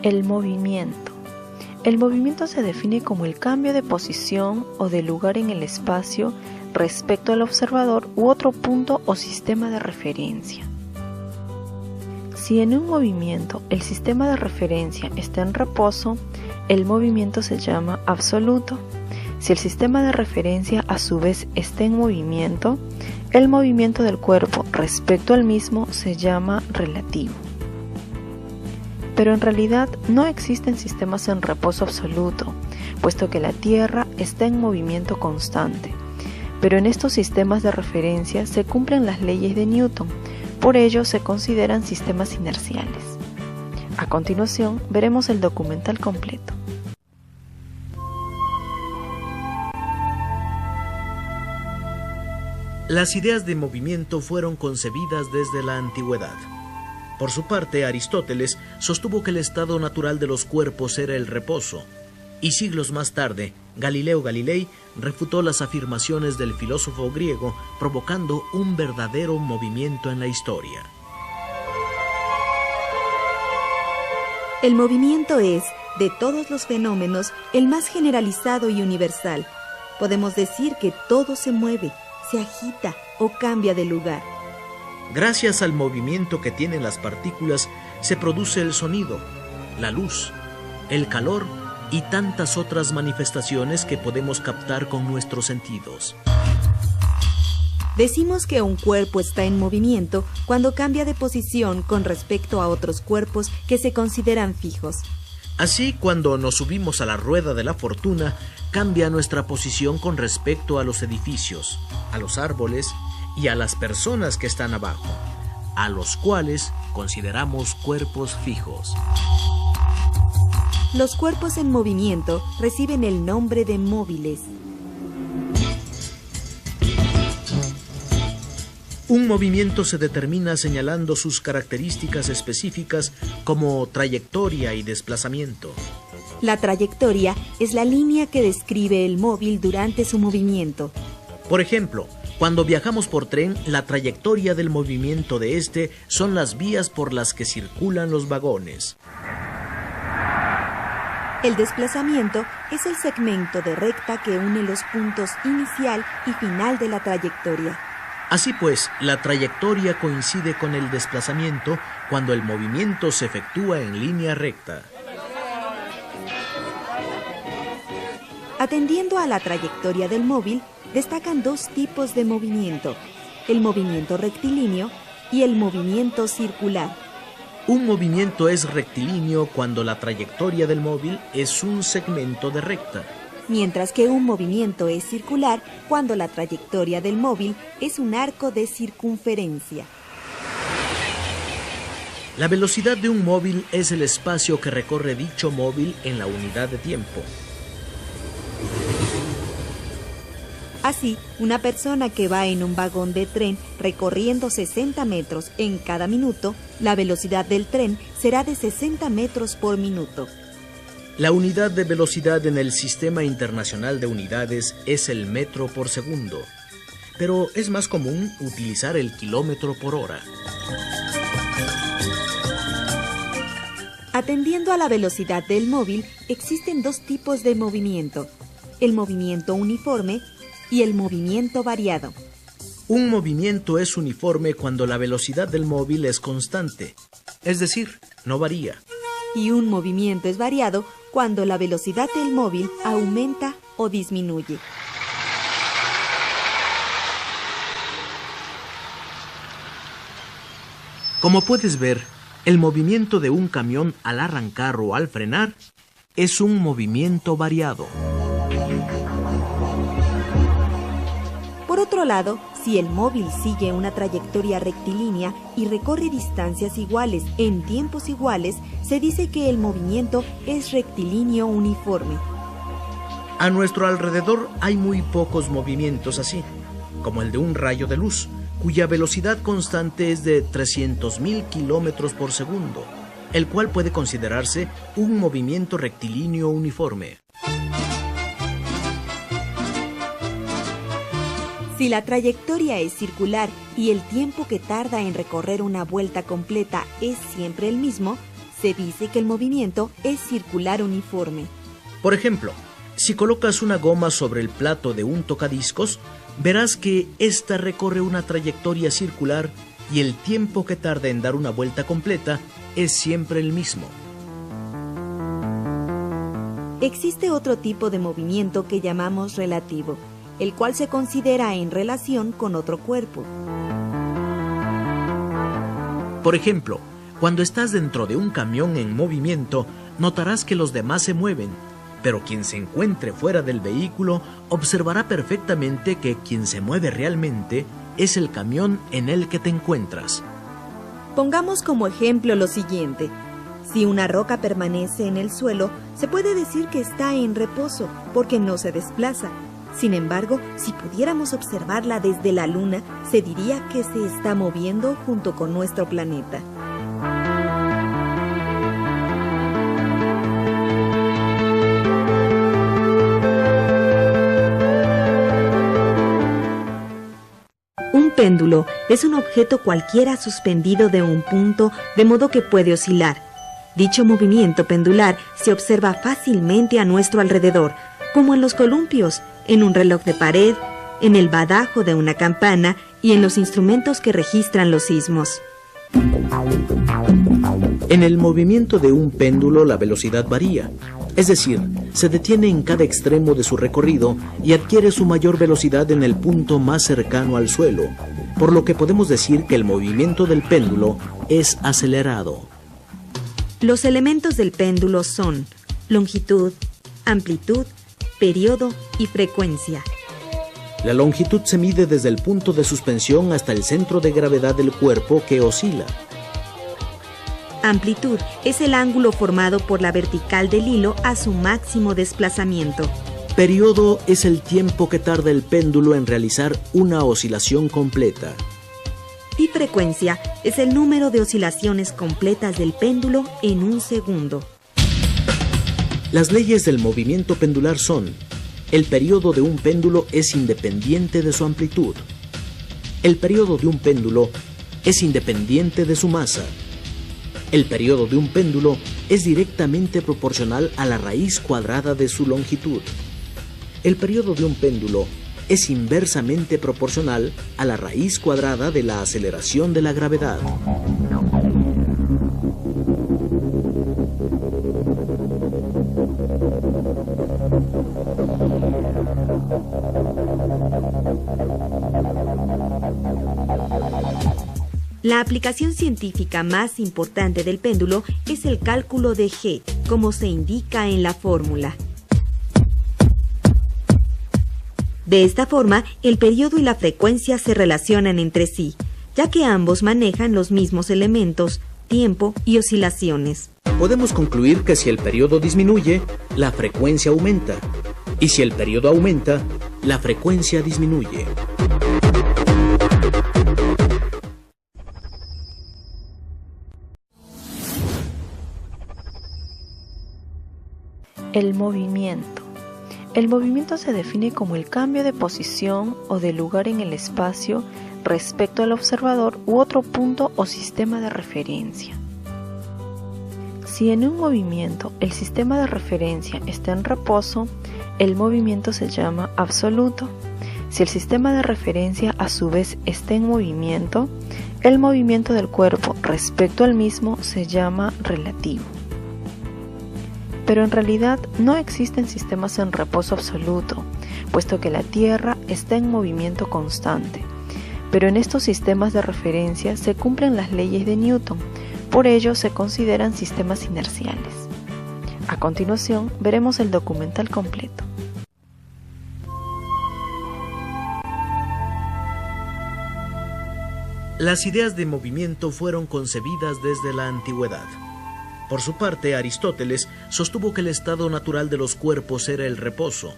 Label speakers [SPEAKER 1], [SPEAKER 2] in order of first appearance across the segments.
[SPEAKER 1] El movimiento. El movimiento se define como el cambio de posición o de lugar en el espacio respecto al observador u otro punto o sistema de referencia. Si en un movimiento el sistema de referencia está en reposo, el movimiento se llama absoluto. Si el sistema de referencia a su vez está en movimiento, el movimiento del cuerpo respecto al mismo se llama relativo. Pero en realidad no existen sistemas en reposo absoluto, puesto que la Tierra está en movimiento constante. Pero en estos sistemas de referencia se cumplen las leyes de Newton, por ello se consideran sistemas inerciales. A continuación veremos el documental completo.
[SPEAKER 2] Las ideas de movimiento fueron concebidas desde la antigüedad. Por su parte, Aristóteles sostuvo que el estado natural de los cuerpos era el reposo, y siglos más tarde, Galileo Galilei refutó las afirmaciones del filósofo griego, provocando un verdadero movimiento en la historia.
[SPEAKER 3] El movimiento es, de todos los fenómenos, el más generalizado y universal. Podemos decir que todo se mueve, se agita o cambia de lugar.
[SPEAKER 2] Gracias al movimiento que tienen las partículas, se produce el sonido, la luz, el calor y tantas otras manifestaciones que podemos captar con nuestros sentidos.
[SPEAKER 3] Decimos que un cuerpo está en movimiento cuando cambia de posición con respecto a otros cuerpos que se consideran fijos.
[SPEAKER 2] Así, cuando nos subimos a la rueda de la fortuna, cambia nuestra posición con respecto a los edificios, a los árboles y a las personas que están abajo, a los cuales consideramos cuerpos fijos.
[SPEAKER 3] Los cuerpos en movimiento reciben el nombre de móviles.
[SPEAKER 2] Un movimiento se determina señalando sus características específicas como trayectoria y desplazamiento.
[SPEAKER 3] La trayectoria es la línea que describe el móvil durante su movimiento.
[SPEAKER 2] Por ejemplo, cuando viajamos por tren, la trayectoria del movimiento de este son las vías por las que circulan los vagones.
[SPEAKER 3] El desplazamiento es el segmento de recta que une los puntos inicial y final de la trayectoria.
[SPEAKER 2] Así pues, la trayectoria coincide con el desplazamiento cuando el movimiento se efectúa en línea recta.
[SPEAKER 3] Atendiendo a la trayectoria del móvil, destacan dos tipos de movimiento: el movimiento rectilíneo y el movimiento circular.
[SPEAKER 2] Un movimiento es rectilíneo cuando la trayectoria del móvil es un segmento de recta,
[SPEAKER 3] mientras que un movimiento es circular cuando la trayectoria del móvil es un arco de circunferencia.
[SPEAKER 2] La velocidad de un móvil es el espacio que recorre dicho móvil en la unidad de tiempo.
[SPEAKER 3] Así, una persona que va en un vagón de tren recorriendo 60 metros en cada minuto, la velocidad del tren será de 60 metros por minuto.
[SPEAKER 2] La unidad de velocidad en el Sistema Internacional de Unidades es el metro por segundo, pero es más común utilizar el kilómetro por hora.
[SPEAKER 3] Atendiendo a la velocidad del móvil, existen dos tipos de movimiento: el movimiento uniforme y el movimiento variado.
[SPEAKER 2] Un movimiento es uniforme cuando la velocidad del móvil es constante, es decir, no varía.
[SPEAKER 3] Y un movimiento es variado cuando la velocidad del móvil aumenta o disminuye.
[SPEAKER 2] Como puedes ver, el movimiento de un camión al arrancar o al frenar es un movimiento variado.
[SPEAKER 3] Por otro lado, si el móvil sigue una trayectoria rectilínea y recorre distancias iguales en tiempos iguales, se dice que el movimiento es rectilíneo uniforme.
[SPEAKER 2] A nuestro alrededor hay muy pocos movimientos así, como el de un rayo de luz, cuya velocidad constante es de 300.000 kilómetros por segundo, el cual puede considerarse un movimiento rectilíneo uniforme.
[SPEAKER 3] Si la trayectoria es circular y el tiempo que tarda en recorrer una vuelta completa es siempre el mismo, Se dice que el movimiento es circular uniforme.
[SPEAKER 2] Por ejemplo, si colocas una goma sobre el plato de un tocadiscos, verás que ésta recorre una trayectoria circular y el tiempo que tarda en dar una vuelta completa es siempre el mismo.
[SPEAKER 3] Existe otro tipo de movimiento que llamamos relativo, el cual se considera en relación con otro cuerpo.
[SPEAKER 2] Por ejemplo, cuando estás dentro de un camión en movimiento, notarás que los demás se mueven, pero quien se encuentre fuera del vehículo observará perfectamente que quien se mueve realmente es el camión en el que te encuentras.
[SPEAKER 3] Pongamos como ejemplo lo siguiente. Si una roca permanece en el suelo, se puede decir que está en reposo, porque no se desplaza. Sin embargo, si pudiéramos observarla desde la Luna, se diría que se está moviendo junto con nuestro planeta. Un péndulo es un objeto cualquiera suspendido de un punto, de modo que puede oscilar. Dicho movimiento pendular se observa fácilmente a nuestro alrededor, como en los columpios, en un reloj de pared, en el badajo de una campana y en los instrumentos que registran los sismos.
[SPEAKER 2] En el movimiento de un péndulo la velocidad varía, es decir, se detiene en cada extremo de su recorrido y adquiere su mayor velocidad en el punto más cercano al suelo, por lo que podemos decir que el movimiento del péndulo es acelerado.
[SPEAKER 3] Los elementos del péndulo son longitud, amplitud, periodo y frecuencia.
[SPEAKER 2] La longitud se mide desde el punto de suspensión hasta el centro de gravedad del cuerpo que oscila.
[SPEAKER 3] Amplitud es el ángulo formado por la vertical del hilo a su máximo desplazamiento.
[SPEAKER 2] Periodo es el tiempo que tarda el péndulo en realizar una oscilación completa.
[SPEAKER 3] Y frecuencia es el número de oscilaciones completas del péndulo en un segundo.
[SPEAKER 2] Las leyes del movimiento pendular son: el periodo de un péndulo es independiente de su amplitud. El periodo de un péndulo es independiente de su masa. El periodo de un péndulo es directamente proporcional a la raíz cuadrada de su longitud. El periodo de un péndulo es inversamente proporcional a la raíz cuadrada de la aceleración de la gravedad.
[SPEAKER 3] La aplicación científica más importante del péndulo es el cálculo de G, como se indica en la fórmula. De esta forma, el periodo y la frecuencia se relacionan entre sí, ya que ambos manejan los mismos elementos, tiempo y oscilaciones.
[SPEAKER 2] Podemos concluir que si el periodo disminuye, la frecuencia aumenta, y si el periodo aumenta, la frecuencia disminuye.
[SPEAKER 1] El movimiento. El movimiento se define como el cambio de posición o de lugar en el espacio respecto al observador u otro punto o sistema de referencia. Si en un movimiento el sistema de referencia está en reposo, el movimiento se llama absoluto. Si el sistema de referencia a su vez está en movimiento, el movimiento del cuerpo respecto al mismo se llama relativo. Pero en realidad no existen sistemas en reposo absoluto, puesto que la Tierra está en movimiento constante. Pero en estos sistemas de referencia se cumplen las leyes de Newton, por ello se consideran sistemas inerciales. A continuación veremos el documental completo.
[SPEAKER 2] Las ideas de movimiento fueron concebidas desde la antigüedad. Por su parte, Aristóteles sostuvo que el estado natural de los cuerpos era el reposo,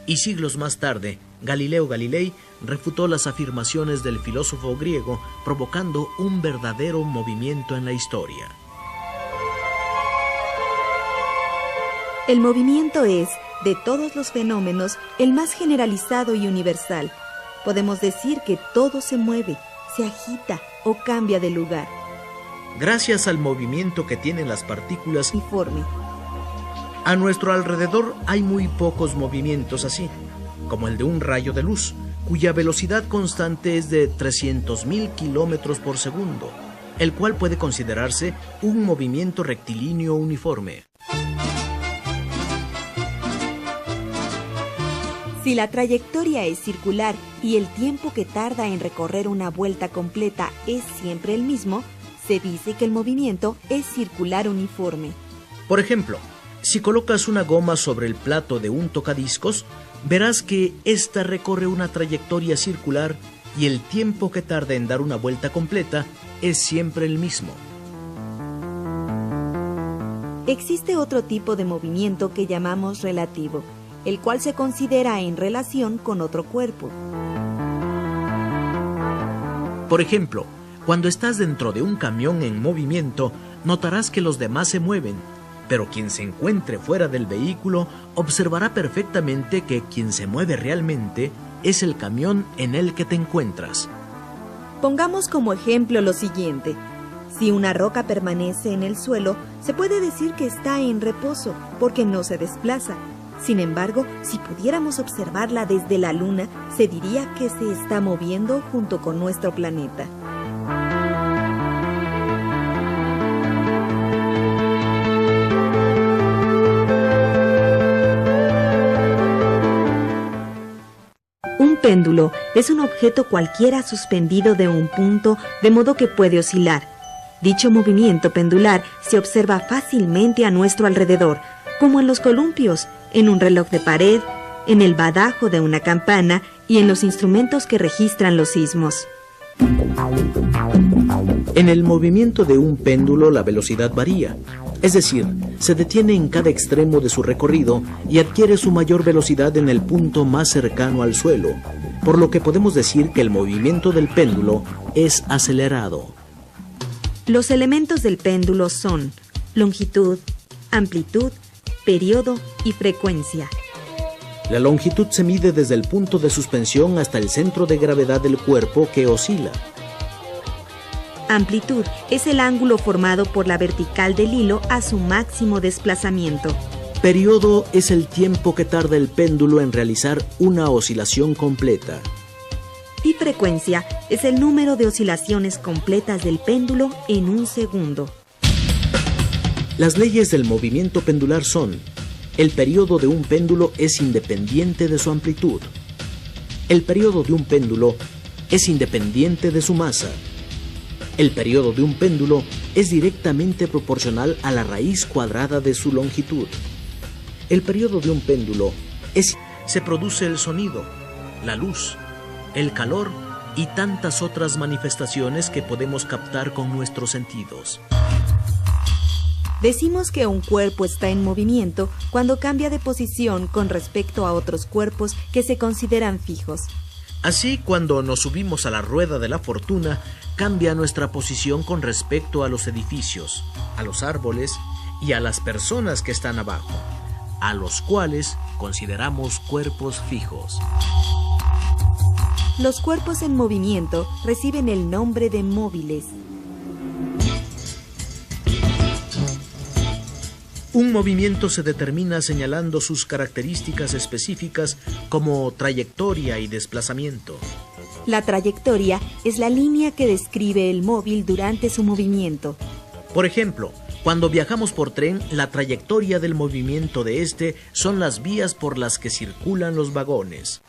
[SPEAKER 2] y siglos más tarde, Galileo Galilei refutó las afirmaciones del filósofo griego, provocando un verdadero movimiento en la historia.
[SPEAKER 3] El movimiento es, de todos los fenómenos, el más generalizado y universal. Podemos decir que todo se mueve, se agita o cambia de lugar.
[SPEAKER 2] Gracias al movimiento que tienen las partículas
[SPEAKER 3] uniforme.
[SPEAKER 2] a nuestro alrededor hay muy pocos movimientos así, como el de un rayo de luz, cuya velocidad constante es de 300.000 kilómetros por segundo, el cual puede considerarse un movimiento rectilíneo uniforme.
[SPEAKER 3] Si la trayectoria es circular y el tiempo que tarda en recorrer una vuelta completa es siempre el mismo, se dice que el movimiento es circular uniforme.
[SPEAKER 2] Por ejemplo, si colocas una goma sobre el plato de un tocadiscos, verás que ésta recorre una trayectoria circular y el tiempo que tarda en dar una vuelta completa es siempre el mismo.
[SPEAKER 3] Existe otro tipo de movimiento que llamamos relativo, el cual se considera en relación con otro cuerpo.
[SPEAKER 2] Por ejemplo, cuando estás dentro de un camión en movimiento, notarás que los demás se mueven, pero quien se encuentre fuera del vehículo observará perfectamente que quien se mueve realmente es el camión en el que te encuentras.
[SPEAKER 3] Pongamos como ejemplo lo siguiente. Si una roca permanece en el suelo, se puede decir que está en reposo, porque no se desplaza. Sin embargo, si pudiéramos observarla desde la Luna, se diría que se está moviendo junto con nuestro planeta. Un péndulo es un objeto cualquiera suspendido de un punto, de modo que puede oscilar. Dicho movimiento pendular se observa fácilmente a nuestro alrededor, como en los columpios, en un reloj de pared, en el badajo de una campana y en los instrumentos que registran los sismos.
[SPEAKER 2] En el movimiento de un péndulo la velocidad varía, es decir, se detiene en cada extremo de su recorrido y adquiere su mayor velocidad en el punto más cercano al suelo, por lo que podemos decir que el movimiento del péndulo es acelerado.
[SPEAKER 3] Los elementos del péndulo son longitud, amplitud, periodo y frecuencia.
[SPEAKER 2] La longitud se mide desde el punto de suspensión hasta el centro de gravedad del cuerpo que oscila.
[SPEAKER 3] Amplitud es el ángulo formado por la vertical del hilo a su máximo desplazamiento.
[SPEAKER 2] Periodo es el tiempo que tarda el péndulo en realizar una oscilación completa.
[SPEAKER 3] Y frecuencia es el número de oscilaciones completas del péndulo en un segundo.
[SPEAKER 2] Las leyes del movimiento pendular son: el periodo de un péndulo es independiente de su amplitud. El periodo de un péndulo es independiente de su masa. El periodo de un péndulo es directamente proporcional a la raíz cuadrada de su longitud. El periodo de un péndulo se produce el sonido, la luz, el calor y tantas otras manifestaciones que podemos captar con nuestros sentidos.
[SPEAKER 3] Decimos que un cuerpo está en movimiento cuando cambia de posición con respecto a otros cuerpos que se consideran fijos.
[SPEAKER 2] Así, cuando nos subimos a la rueda de la fortuna, cambia nuestra posición con respecto a los edificios, a los árboles y a las personas que están abajo, a los cuales consideramos cuerpos fijos.
[SPEAKER 3] Los cuerpos en movimiento reciben el nombre de móviles.
[SPEAKER 2] Un movimiento se determina señalando sus características específicas como trayectoria y desplazamiento.
[SPEAKER 3] La trayectoria es la línea que describe el móvil durante su movimiento.
[SPEAKER 2] Por ejemplo, cuando viajamos por tren, la trayectoria del movimiento de este son las vías por las que circulan los vagones.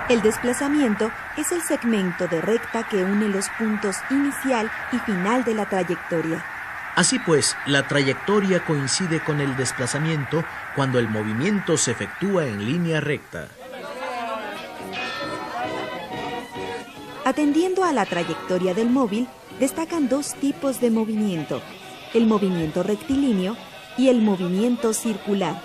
[SPEAKER 3] El desplazamiento es el segmento de recta que une los puntos inicial y final de la trayectoria.
[SPEAKER 2] Así pues, la trayectoria coincide con el desplazamiento cuando el movimiento se efectúa en línea recta.
[SPEAKER 3] Atendiendo a la trayectoria del móvil, destacan dos tipos de movimiento: el movimiento rectilíneo y el movimiento circular.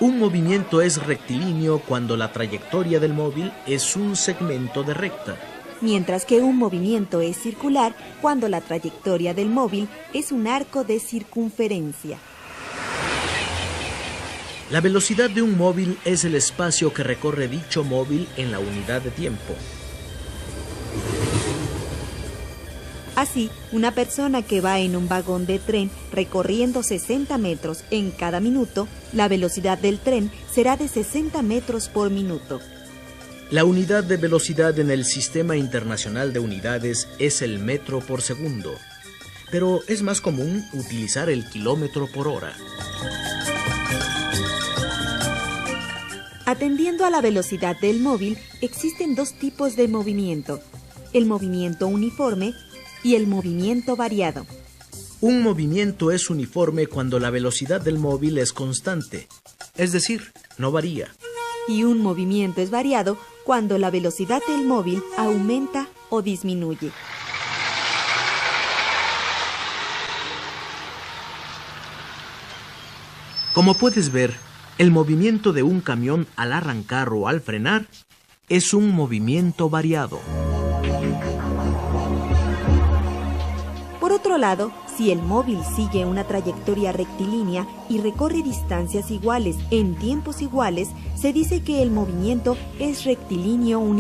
[SPEAKER 2] Un movimiento es rectilíneo cuando la trayectoria del móvil es un segmento de recta,
[SPEAKER 3] mientras que un movimiento es circular cuando la trayectoria del móvil es un arco de circunferencia.
[SPEAKER 2] La velocidad de un móvil es el espacio que recorre dicho móvil en la unidad de tiempo.
[SPEAKER 3] Así, una persona que va en un vagón de tren recorriendo 60 metros en cada minuto, la velocidad del tren será de 60 metros por minuto.
[SPEAKER 2] La unidad de velocidad en el Sistema Internacional de Unidades es el metro por segundo, pero es más común utilizar el kilómetro por hora.
[SPEAKER 3] Atendiendo a la velocidad del móvil, existen dos tipos de movimiento: el movimiento uniforme y el movimiento variado.
[SPEAKER 2] Un movimiento es uniforme cuando la velocidad del móvil es constante, es decir, no varía.
[SPEAKER 3] Y un movimiento es variado cuando la velocidad del móvil aumenta o disminuye.
[SPEAKER 2] Como puedes ver, el movimiento de un camión al arrancar o al frenar es un movimiento variado.
[SPEAKER 3] Por otro lado, si el móvil sigue una trayectoria rectilínea y recorre distancias iguales en tiempos iguales, se dice que el movimiento es rectilíneo uniforme.